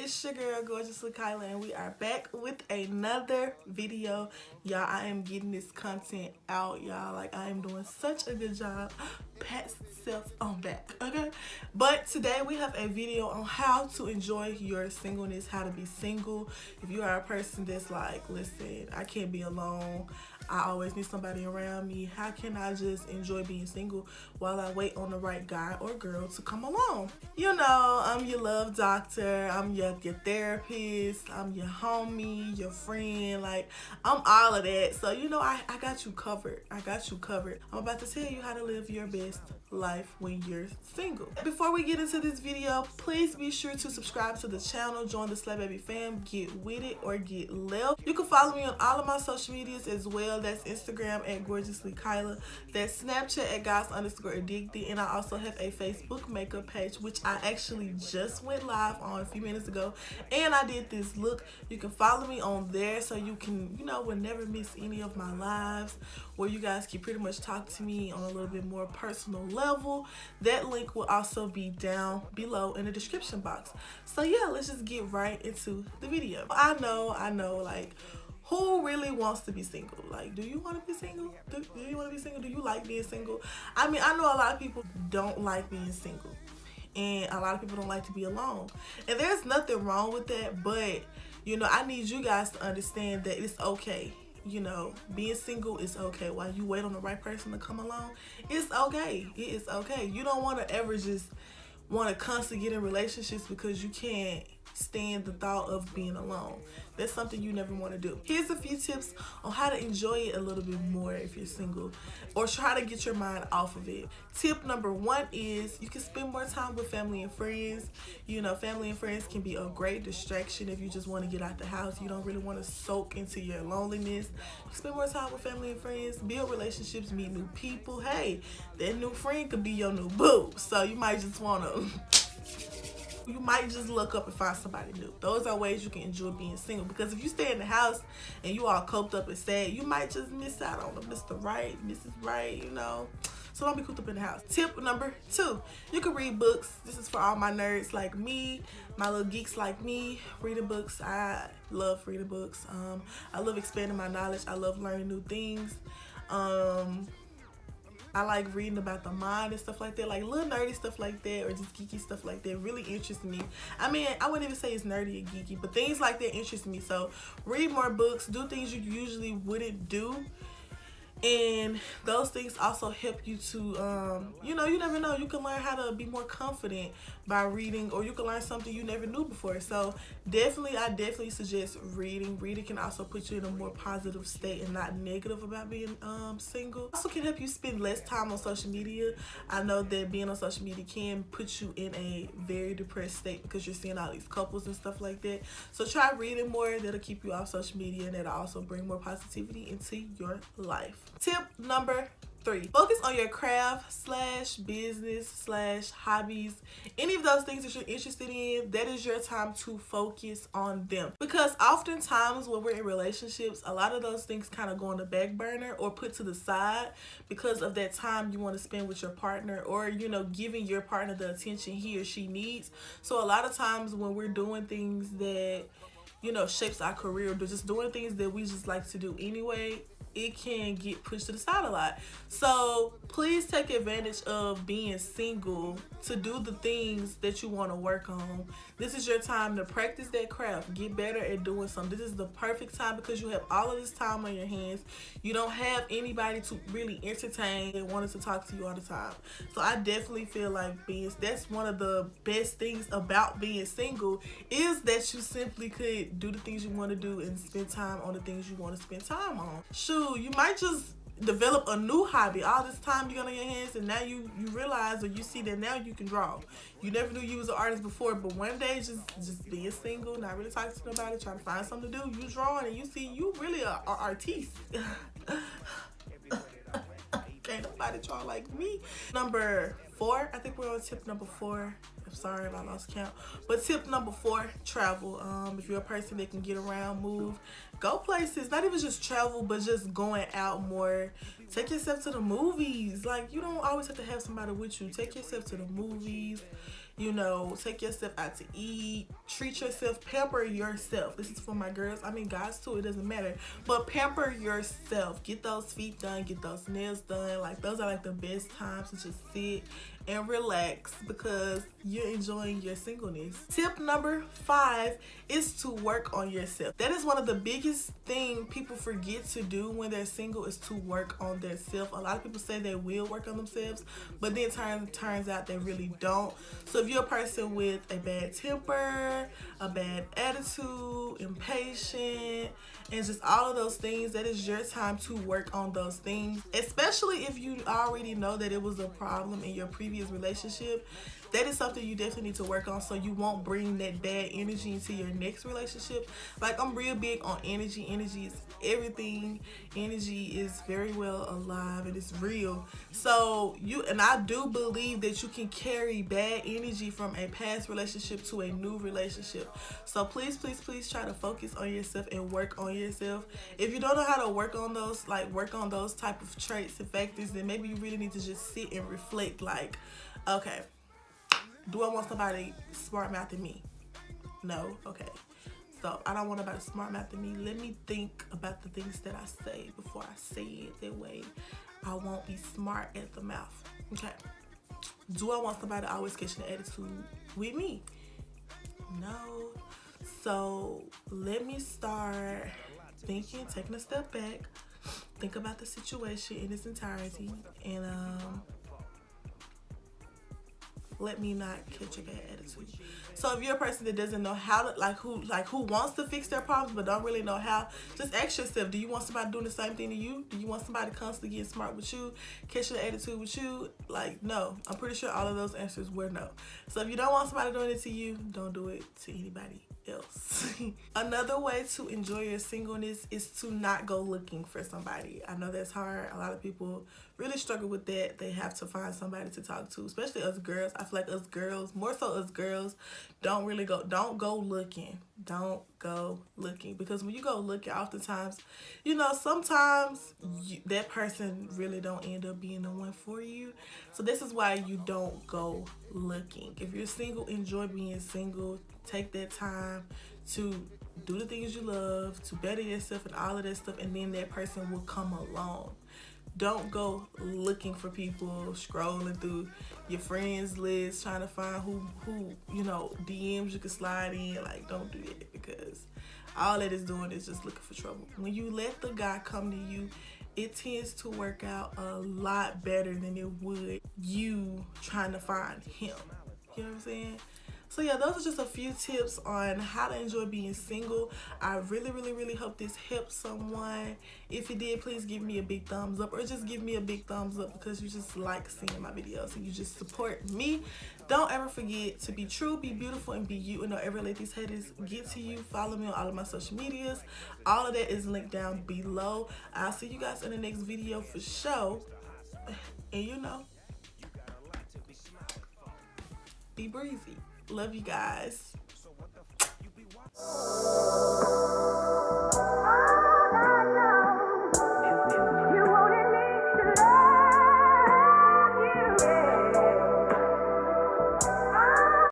it's your girl Gorgeously Kyla, and we are back with another video. Y'all, I am getting this content out, y'all. Like, I am doing such a good job. Pat self on back, okay? But today we have a video on how to enjoy your singleness, how to be single. If you are a person that's like, listen, I can't be alone, I always need somebody around me, how can I just enjoy being single while I wait on the right guy or girl to come along? You know, I'm your love doctor, I'm your therapist, I'm your homie, your friend, like, I'm all of that. So, you know, I got you covered. I got you covered. I'm about to tell you how to live your best life when you're single. Before we get into this video, please be sure to subscribe to the channel, join the Slay Baby fam, get with it or get left. You can follow me on all of my social medias as well. That's Instagram at Gorgeously Kyla, that's Snapchat at guys_addicted, and I also have a Facebook makeup page, which I actually just went live on a few minutes ago, and I did this look. You can follow me on there so you can, you know, will never miss any of my lives, where you guys can pretty much talk to me on a little bit more personal level. That link will also be down below in the description box. So yeah, let's just get right into the video. I know, like, who really wants to be single? Like, do you want to be single? Do you want to be single? Do you like being single? I mean, I know a lot of people don't like being single, and a lot of people don't like to be alone, and there's nothing wrong with that. But you know, I need you guys to understand that it's okay. You know, being single is okay. While you wait on the right person to come along, it's okay. It is okay. You don't want to ever just want to constantly get in relationships because you can't stand the thought of being alone. That's something you never want to do. Here's a few tips on how to enjoy it a little bit more if you're single, or try to get your mind off of it. Tip number one is you can spend more time with family and friends. You know, family and friends can be a great distraction if you just want to get out the house. You don't really want to soak into your loneliness. You spend more time with family and friends, build relationships, meet new people. Hey, that new friend could be your new boo. So you might just want to you might just look up and find somebody new. Those are ways you can enjoy being single, because if you stay in the house and you all coped up and sad, you might just miss out on the Mr. Right, Mrs. Right, you know. So don't be cooped up in the house. Tip number two, you can read books. This is for all my nerds like me, my little geeks like me. Reading books, I love reading books. I love expanding my knowledge. I love learning new things. I like reading about the mind and stuff like that, like little nerdy stuff like that, or just geeky stuff like that really interests me. I mean, I wouldn't even say it's nerdy or geeky, but things like that interest me. So read more books, do things you usually wouldn't do. And those things also help you to, you know, you never know. You can learn how to be more confident by reading, or you can learn something you never knew before. So I definitely suggest reading. Reading can also put you in a more positive state and not negative about being single. Also can help you spend less time on social media. I know that being on social media can put you in a very depressed state because you're seeing all these couples and stuff like that. So try reading more. That'll keep you off social media, and that'll also bring more positivity into your life. Tip number three, focus on your craft / business / hobbies. Any of those things that you're interested in, that is your time to focus on them. Because oftentimes when we're in relationships, a lot of those things kind of go on the back burner or put to the side because of that time you want to spend with your partner, or, you know, giving your partner the attention he or she needs. So a lot of times when we're doing things that, you know, shapes our career, or just doing things that we just like to do anyway, it can get pushed to the side a lot. So please take advantage of being single to do the things that you want to work on. This is your time to practice that craft, get better at doing something. This is the perfect time because you have all of this time on your hands. You don't have anybody to really entertain and wanting to talk to you all the time. So I definitely feel like that's one of the best things about being single, is that you simply could do the things you want to do and spend time on the things you want to spend time on. Shoot, you might just develop a new hobby. All this time you got on your hands, and now you realize, or you see that now you can draw. You never knew you was an artist before, but one day just being single, not really talking to nobody, trying to find something to do, you drawing, and you see you really are artiste. Can't nobody draw like me. Number four, I think we're on tip number four. I'm sorry if I lost count. But tip number four, travel. If you're a person that can get around, move, go places. Not even just travel, but just going out more Take yourself to the movies. Like, you don't always have to have somebody with you. Take yourself to the movies. You know, take yourself out to eat. Treat yourself. Pamper yourself. This is for my girls. I mean, guys too. It doesn't matter. But pamper yourself. Get those feet done. Get those nails done. Like, those are like the best times to just sit and relax because you're enjoying your singleness. Tip number 5 is to work on yourself. That is one of the biggest thing people forget to do when they're single, is to work on their self. A lot of people say they will work on themselves, but then turns out they really don't. So if you're a person with a bad temper, a bad attitude, impatient, and just all of those things, that is your time to work on those things. Especially if you already know that it was a problem in your previous relationship. That is something you definitely need to work on so you won't bring that bad energy into your next relationship. Like, I'm real big on energy. Energy is everything. Energy is very well alive and it's real. So I do believe that you can carry bad energy from a past relationship to a new relationship. So please, please, please try to focus on yourself and work on yourself. If you don't know how to work on those type of traits and factors, then maybe you really need to just sit and reflect. Like, okay, do I want somebody smart mouth than me? No. Okay. So I don't want nobody smart mouth than me. Let me think about the things that I say before I say it. That way I won't be smart at the mouth. Okay. Do I want somebody always catching the attitude with me? No. So let me start thinking, taking a step back, think about the situation in its entirety, and let me not catch a bad attitude. So if you're a person that doesn't know how to, who wants to fix their problems but don't really know how, just ask yourself, do you want somebody doing the same thing to you? Do you want somebody constantly getting smart with you, catching the attitude with you? Like, no. I'm pretty sure all of those answers were no. So if you don't want somebody doing it to you, don't do it to anybody else. Another way to enjoy your singleness is to not go looking for somebody. I know that's hard. A lot of people really struggle with that. They have to find somebody to talk to, especially us girls. I feel like us girls, more so us girls, don't go looking. Don't go looking, because when you go looking, oftentimes, sometimes that person really don't end up being the one for you. So this is why you don't go looking. If you're single, enjoy being single. Take that time to do the things you love, to better yourself and all of that stuff, and then that person will come along. Don't go looking for people, scrolling through your friends list, trying to find who DMs you can slide in. Like, don't do that, because all that is doing is just looking for trouble. When you let the guy come to you, it tends to work out a lot better than it would you trying to find him. You know what I'm saying? So yeah, those are just a few tips on how to enjoy being single. I really, really, really hope this helps someone. If it did, please give me a big thumbs up, or just give me a big thumbs up because you just like seeing my videos and you just support me. Don't ever forget to be true, be beautiful, and be you, and don't ever let these haters get to you. Follow me on all of my social medias. All of that is linked down below. I'll see you guys in the next video for sure. And be breezy. Love you guys.